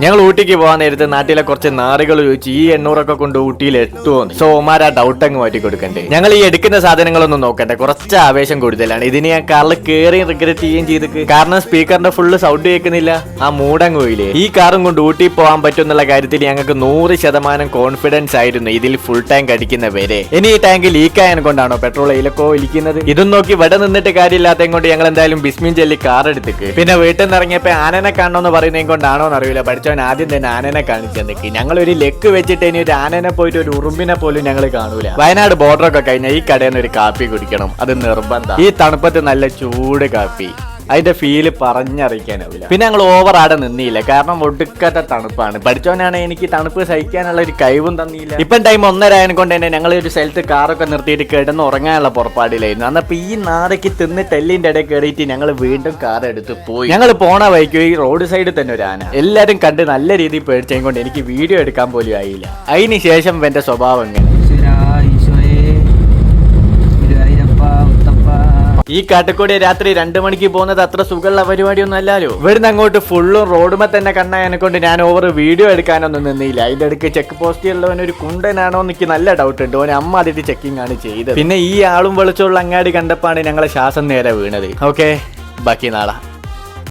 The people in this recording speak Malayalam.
ഞങ്ങൾ ഊട്ടിക്ക് പോകാൻ നേരത്തെ നാട്ടിലെ കുറച്ച് നാറുകൾ ചോദിച്ചു ഈ 800 കൊണ്ട് ഊട്ടിയിൽ എത്തുമോ. സോ ഓമാർ ആ ഡൗട്ട് അങ്ങ് മാറ്റി കൊടുക്കണ്ടേ. ഞങ്ങൾ ഈ എടുക്കുന്ന സാധനങ്ങളൊന്നും നോക്കട്ടെ, കുറച്ച് ആവേശം കൂടുതലാണ്. ഇതിന് ഞാൻ കാറിൽ കയറി റിഗ്രറ്റ് ചെയ്യുകയും ചെയ്തു. കാരണം സ്പീക്കറിന്റെ ഫുള്ള് സൗണ്ട് കേൾക്കുന്നില്ല. ആ മൂടങ്ങ് പോയില്ലേ. ഈ കാറും കൊണ്ട് ഊട്ടി പോകാൻ പറ്റും എന്നുള്ള കാര്യത്തിൽ ഞങ്ങൾക്ക് 100% കോൺഫിഡൻസ് ആയിരുന്നു ഇതിൽ ഫുൾ ടാങ്ക് അടിക്കുന്ന വരെ. ഇനി ഈ ടാങ്ക് ലീക്ക് ആയതിനെ കൊണ്ടാണോ പെട്രോൾ ഇതിലൊക്കെ ഒലിക്കുന്നത്? ഇതും നോക്കി ഇവിടെ നിന്നിട്ട് കാര്യമില്ലാത്തത് കൊണ്ട് ഞങ്ങൾ എന്തായാലും ബിസ്മിൻ ചെല്ലി കാർ എടുത്തേക്ക്. പിന്നെ വീട്ടിൽ നിന്ന് ഇറങ്ങിയപ്പോ ആനനെ കാണണമെന്ന് പറയുന്നതും കൊണ്ടാണോ എന്നറിയില്ല, പഠിച്ചവൻ ആദ്യം തന്നെ ആനനെ കാണിച്ചു തന്നിക്ക്. ഞങ്ങൾ ഒരു ലെക്ക് വെച്ചിട്ട് ഇനി ഒരു ആനനെ പോയിട്ട് ഒരു ഉറുമ്പിനെ പോലും ഞങ്ങൾ കാണൂല. വയനാട് ബോർഡറൊക്കെ കഴിഞ്ഞാൽ ഈ കടയിൽ നിന്ന് ഒരു കാപ്പി കുടിക്കണം, അത് നിർബന്ധം. ഈ തണുപ്പത്ത് നല്ല ചൂട് കാപ്പി, അതിന്റെ ഫീല് പറഞ്ഞറിയിക്കാനാവില്ല. പിന്നെ ഞങ്ങൾ ഓവർ ആടെ നിന്നില്ല, കാരണം ഒടുക്കത്തെ തണുപ്പാണ്. പഠിച്ചവനാണ് എനിക്ക് തണുപ്പ് സഹിക്കാനുള്ള ഒരു കഴിവും തന്നില്ല. ഇപ്പം ടൈം 1:30 കൊണ്ട് തന്നെ ഞങ്ങൾ ഒരു സ്ഥലത്ത് കാറൊക്കെ നിർത്തിയിട്ട് കിടന്ന് ഉറങ്ങാനുള്ള പുറപ്പാടിലായിരുന്നു. അന്നപ്പോ ഈ നാടയ്ക്ക് തിന്നിട്ട് എല്ലിന്റെ ഇടയിൽ കയറിയിട്ട് ഞങ്ങൾ വീണ്ടും കാർ എടുത്ത് പോയി. ഞങ്ങൾ പോണ വഴിക്ക് ഈ റോഡ് സൈഡിൽ തന്നെ ഒരു ആന. എല്ലാരും കണ്ട് നല്ല രീതിയിൽ പേടിച്ചതും കൊണ്ട് എനിക്ക് വീഡിയോ എടുക്കാൻ പോലും ആയില്ല. അതിന് ശേഷം എന്റെ സ്വഭാവം എങ്ങനെ. ഈ കാട്ടിക്കൂടി രാത്രി 2 മണിക്ക് പോകുന്നത് അത്ര സുഖമുള്ള പരിപാടിയൊന്നും അല്ലല്ലോ. ഇവിടുന്ന് അങ്ങോട്ട് ഫുള്ളും റോഡുമേ തന്നെ കണ്ണായനെ കൊണ്ട് ഞാൻ ഓവർ വീഡിയോ എടുക്കാനൊന്നും നിന്നില്ല. അതിന്റെ അടുക്ക് ചെക്ക് പോസ്റ്റിലുള്ളവൻ ഒരു കുണ്ടനാണോ എനിക്ക് നല്ല ഡൗട്ട് ഉണ്ട്. ഓനെ അമ്മ അതിട്ട് ചെക്കിംഗ് ആണ് ചെയ്തത്. പിന്നെ ഈ ആളും വെളിച്ചുള്ള അങ്ങാടി കണ്ടപ്പാണ് ഞങ്ങളെ ശ്വാസം നേരെ വീണത്. ഓക്കെ, ബാക്കി നാളെ.